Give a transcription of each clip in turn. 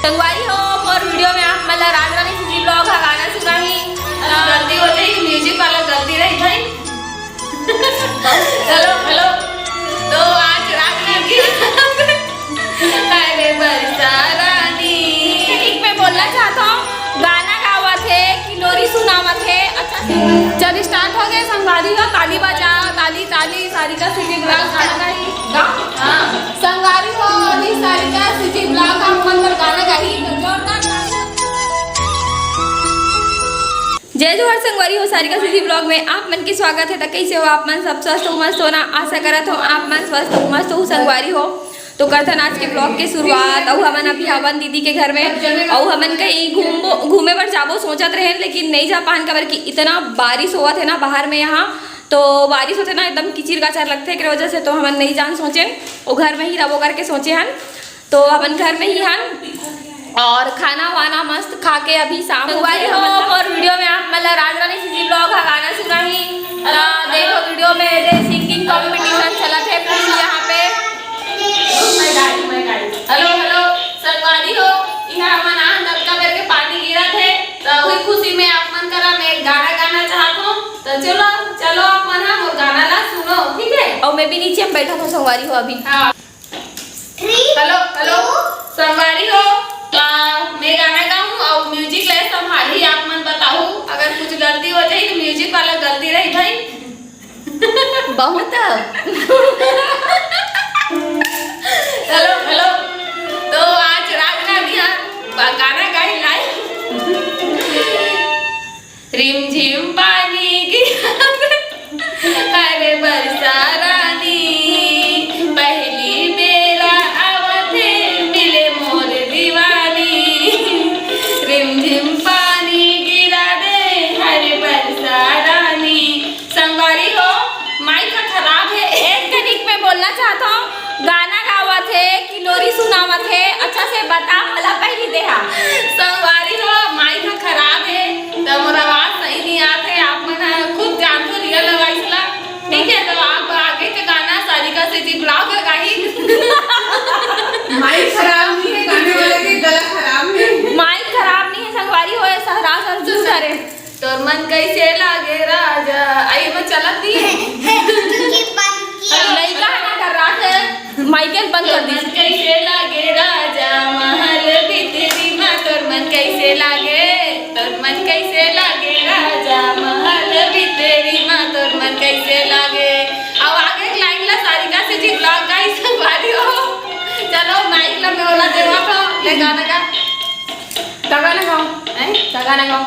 संगवारी हो और वीडियो में आप मला राज रानी सिटी ब्लॉग का गाना सुना ही गलती हो जाए म्यूजिक वाला गलती रही भाई। हेलो हेलो तो आज राज रानी अरे बरसा रानी एक मैं बोलना चाहता हूँ गाना गावा थे कि लोरी सुनावा थे। अच्छा चल स्टार्ट हो गए। संगवारी हो ताली बजाओ ताली ताली सारिका सिटी ब्लॉग गाना ही गा। हाँ संगवारी हो अभी सारिका सिटी ब्लॉग का मंत्र गाना गाही तो जोरदार जय जोहर। संगवारी हो सारिका सिटी ब्लॉग में आप मन की स्वागत है। तो कैसे हो आप मन? सब स्वस्थ हो मस्त हो ना? आशा करत हो आप मन स्वस्थ हो मस्त हो। संगवारी हो तो करथन आज के ब्लॉग के शुरुआत और हमन अभी हवन दीदी के घर में और हमन कहीं घूमे पर जाबो सोचत रहे लेकिन नहीं जा पान काबर कि इतना बारिश हुआ थे ना बाहर में। यहाँ तो बारिश होते ना एकदम किचिर गाचर लगते के वजह से तो हमन नहीं जान सोचे और घर में ही रहो करके सोचे हन। तो हमन घर में ही हन और खाना वाना मस्त खा के अभी शाम हुआ हो और वीडियो में आप मतलब राज रानी सिटी ब्लॉग का गाना सुना ही देखो। वीडियो में सिंगिंग कॉम्पिटिशन चला थे प्लीज यहाँ पे। हेलो हेलो संगवारी हो यहाँ मन नलका मेरे के पानी गिरा थे तो वही खुशी में आप मन करा मैं गाना गाना चाहता हूँ तो चलो चलो आप मन हम गाना ला सुनो ठीक है। और मैं भी नीचे में बैठा था संगवारी हो अभी। हाँ हेलो हेलो संगवारी हो मैं गाना गाऊँ और म्यूजिक ले संभाली आप मन बताओ अगर कुछ गलती हो जाए तो म्यूजिक वाला गलती रही भाई बहुत। हेलो हेलो तो आज राज रानी गाना गाई लाई रिम झिम पानी गिरा अरे बरसा रानी पहली बेरा आवते मिले मोर दीवानी रिम झिम पानी गिरा दे अरे बरसा रानी। संगवारी हो माइक खराब है एक तरीक में बोलना चाहता हूँ गाना गावा थे कि लोरी सुनावा थे अच्छा से बता मला पहली देहा। संगवारी हो माइक खराब है तो मोरा आवाज सही नहीं आते आप मन खुद जानते रियल लगाइसला ठीक है। तो आप आगे के गाना सारिका सिटी ब्लॉग गाही। माइक खराब नहीं है गाने वाले के गला खराब है। माइक खराब नहीं है संगवारी हो सहरा सर जूस करे तो मन कैसे लागे राजा आई में चलत दी नहीं गाना कर रहा है माइकल बंद कर दी। मन कैसे लागे राजा महल भीतरी में तोर मन कैसे लागे तोर मन कैसे लागे राजा महल भीतरी में तोर मन कैसे लागे। अब आगे लाइन ला सारिका से जी ब्लॉग गाइस संगवारी हो चलो माइक ला में वाला देवा को ले गाना गा गाना गाओ गाना गाओ।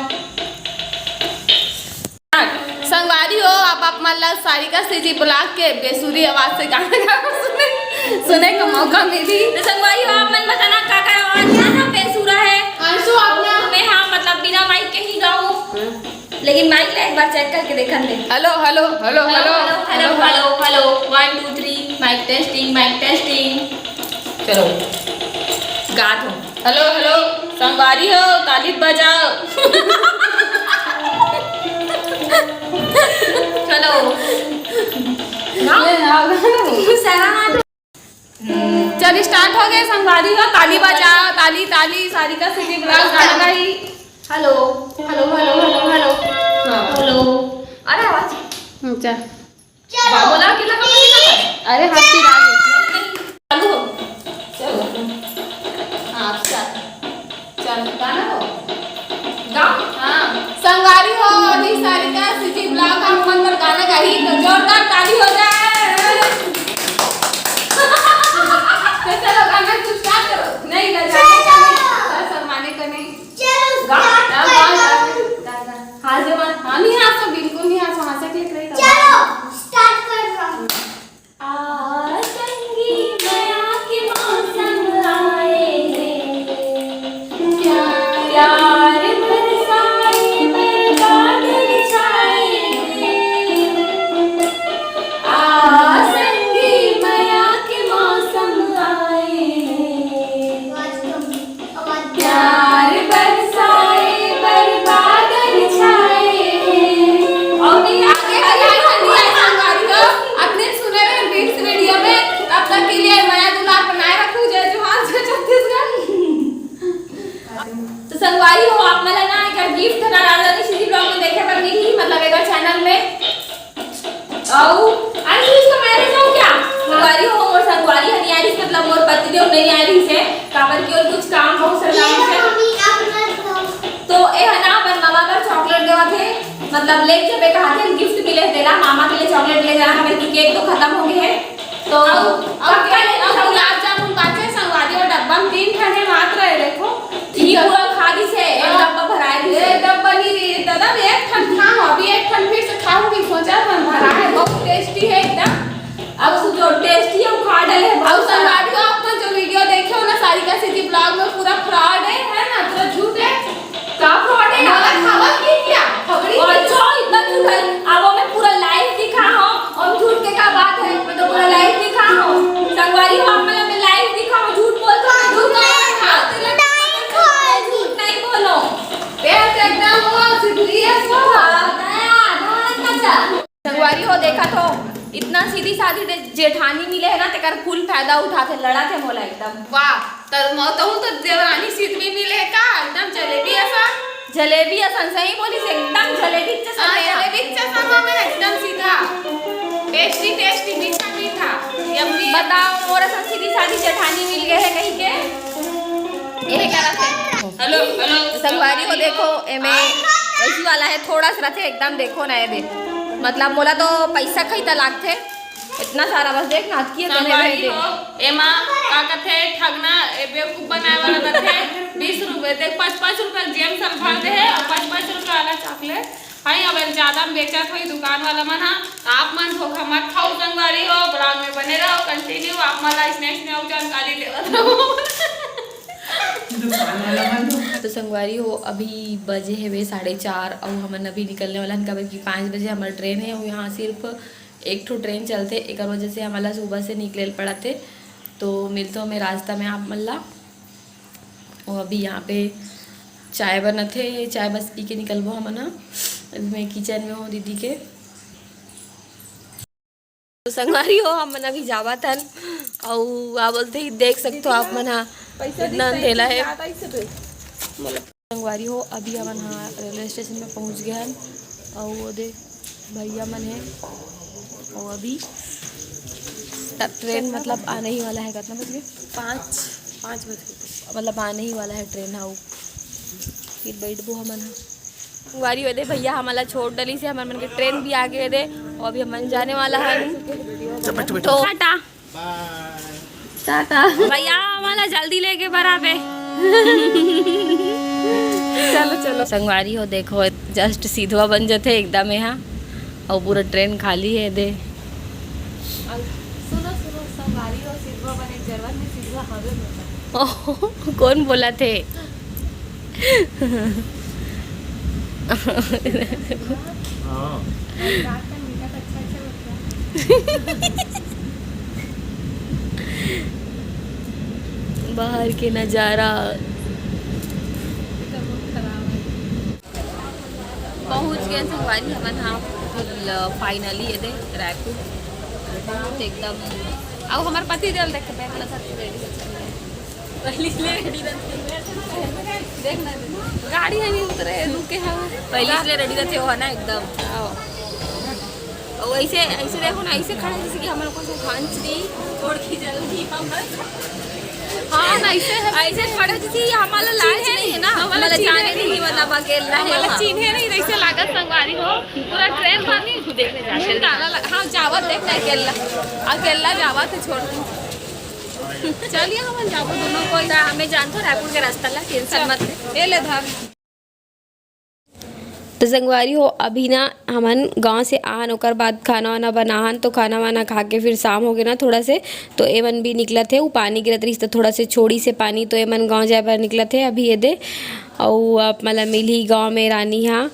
संगवारी हो आप मतलब सारिका सिटी ब्लॉग के बेसुरी आवाज से गाना गा सुने का मौका मिली। तो संगवारी हो आप मन बताना का आवाज ना बेसुरा है अंशु आपने मैं हाँ मतलब बिना माइक के ही गाऊं लेकिन माइक ला एक बार चेक करके देखन दे। Hello hello hello hello hello hello hello 1 2 3 mic testing चलो गा दो। हेलो हेलो संगवारी हो ताली बजाओ चलो चल स्टार्ट हो गए। संगवारी हो ताली बजाओ ताली ताली सारिका सिटी ब्लॉग गाना गाही। Hello hello hello hello hello hello अरे आवाज अच्छा बोला कि लगा अरे हाथ की चालू हो चलो हाँ चल गाना हो गाओ। हाँ संगवारी हो अभी सारिका सिटी ब्लॉग का मंत्र गाना गाही तो जोरदार ताली हो जाए। तो चलो गाना कुछ क्या करो नहीं लजाने का नहीं शर्माने का नहीं गा हाँ जो हाँ नहीं हाँ बिल्कुल नहीं हाँ वहाँ से क्लिक रही चलो स्टार्ट कर रहा हूँ। संगवारी हो आप मला ना एक गिफ्ट ना डालनी सीधी ब्लॉग में देखे पर नहीं मतलब एक चैनल में आओ आज इसका मैरिज हो क्या संगवारी हो और संगवारी हनियारी मतलब मोर पतिदेव नहीं आ रही से काबर की और कुछ काम बहुत सारा काम से तो ए हना अपन मामा पर चॉकलेट देवा थे मतलब ले जब एक हाथ में गिफ्ट मिले देला मामा के लिए चॉकलेट ले जाना हमें केक तो खत्म हो गए हैं तो अब क्या लेना गुलाब जामुन बाचे संगवारी और डब्बा में 3 खाने मात्र है देखो ये पूरा खादी से एक डब्बा भरा है ये डब्बा नहीं दादा एक ठन खाओ अभी एक ठन फिर से खाऊंगी सोचा था भरा है बहुत टेस्टी है एकदम अब जो टेस्टी है वो खा डाले बहुत संगवारी हो आपने जो वीडियो देखे हो ना सारिका सिटी ब्लॉग में पूरा फ्रॉड है ना पूरा झूठ है क्या फ्रॉड है ना खावा की क्या खबरी और जो इतना झूठ है अब मैं पूरा लाइव दिखा हूं और झूठ के क्या बात है मैं तो पूरा लाइव दिखा हूं संगवारी हो मतलब मैं लाइव दिखा हूं झूठ बोलता हूं झूठ नहीं खा झूठ नहीं बोलो पेट एकदम वो सीरियस हो संगवारी हो देखा तो इतना सीधी सादी जेठानी मिले है ना तेकर फुल फायदा उठाते लड़ा थे मोला एकदम वाह तर मौतहूं तो देवरानी सीध में मिले का एकदम जलेबी असन सही बोली से एकदम जलेबी जैसा जलेबी जैसा में एकदम सीधा टेस्टी मीठा यम्मी बताओ मोर असन सीधी सादी जेठानी मिल गए है कहीं के यही कह रहा थे हेलो संगवारी को देखो एमे ऐसी वाला है थोड़ा सा रथे एकदम देखो ना ये दे मतलब मोला तो पैसा खरीदा लागथे इतना सारा बस देख ना की संगवारी हो एमा का कथे ठगना बेवकूफ बनाए वाला रथे 20 रुपए देख 5-5 रुपए जेम सल भर दे है और 5-5 रुपए वाला चॉकलेट हाई अब ज्यादा में बेचत होई दुकान वाला मन आप मन धोखा मत खाओ संगवारी हो ब्लॉग में बने रहो कंटिन्यू आप मला स्नैक्स में और जानकारी देवत रहो तो संगवारी हो अभी बजे है वे 4:30 और हमन अभी निकलने वाला है कभी 5 बजे हमारा ट्रेन है और यहाँ सिर्फ एक ठो ट्रेन चलते एक वजह से हमारा सुबह से निकले पड़ा थे तो मिलते हो मैं रास्ता में आप मल्ला और अभी यहाँ पे चाय बना थे चाय बस पी के निकलबो हम ना अभी मैं किचन में हूँ दीदी के तो संगवारी हो हम मन अभी जावा था और आप बोलते ही देख सकते हो आप मन इतना अंधेला है संगवारी हो अभी हम हाँ रेलवे स्टेशन में पहुँच गए हैं और वो दे भैया मन है और अभी ट्रेन मतलब आने ही वाला है कितना बज गए 5 बजे मतलब आने ही वाला है ट्रेन हाँ फिर बैठबो हमन हाँ संगवारी हो दे भैया हमारा छोड़ डली से हमारे मन के ट्रेन भी आ गए दे और अभी हमन जाने वाला है तो टाटा भैया हमारा जल्दी लेके बराबे चलो संगवारी हो देखो जस्ट सीधवा बन जाते एकदम यहाँ और पूरा ट्रेन खाली है दे सुनो संगवारी हो सीधवा बने जरवन में सीधवा हवे कौन बोला थे बाहर के नज़ारा पहुँच गए संगवारी हमन हाँ फाइनली ये दे रायपुर एकदम अब हमारे पति देव देख के बैठना साथी रेडी पहले इसलिए रेडी देखना गाड़ी है नहीं उतरे रुके हैं पहले इसलिए रेडी रहते हो ना एकदम और ऐसे देखो ना ऐसे खड़े जैसे कि हमारे को खांचरी छोड़ के जल्दी हाँ ना ऐसे खड़े जैसे हमारा लाज नहीं है ना हमारा जाने नहीं मतलब अकेला है हमारा चिन्हे नहीं ऐसे लागत संगवारी हो पूरा ट्रेन पानी देखने जाते हैं हाँ जावत देखना अकेला जावत है छोड़ चलिए हम जावत दोनों कोई हमें जानते हो रायपुर के रास्ता ला टेंशन मत ले ले धर तो संगवारी हो अभी ना हमन गांव से आन ओकर बाद खाना वाना बनाहन तो खाना वाना खा के फिर शाम हो गए ना थोड़ा से तो एमन भी निकला थे वो पानी गिरत रही तो थोड़ा से छोड़ी से पानी तो एमन गांव जाए पर निकला थे अभी ये दे और आप मतलब मिली गांव में रानी हाँ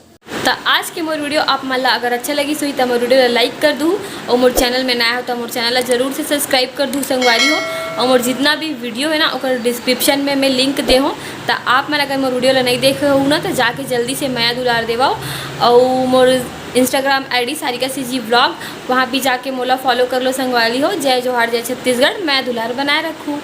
तो आज के मोर वीडियो आप मतलब अगर अच्छा लगी सो तो मोर वीडियो लाइक कर दूँ और मोर चैनल में नया हो तो मोर चैनल जरूर से सब्सक्राइब कर दूँ संगवारी हो और मोर जितना भी वीडियो है ना और डिस्क्रिप्शन में मैं लिंक दे हूँ तो आप मन अगर मोर वीडियो नहीं देखे हो ना तो जाके जल्दी से माया दुलार देवाओ और मोर Instagram ID Sarika CG blog वहाँ भी जाके मोला फॉलो कर लो संगवारी हो जय जोहार जय छत्तीसगढ़ मैं दुलार बनाए रखूँ।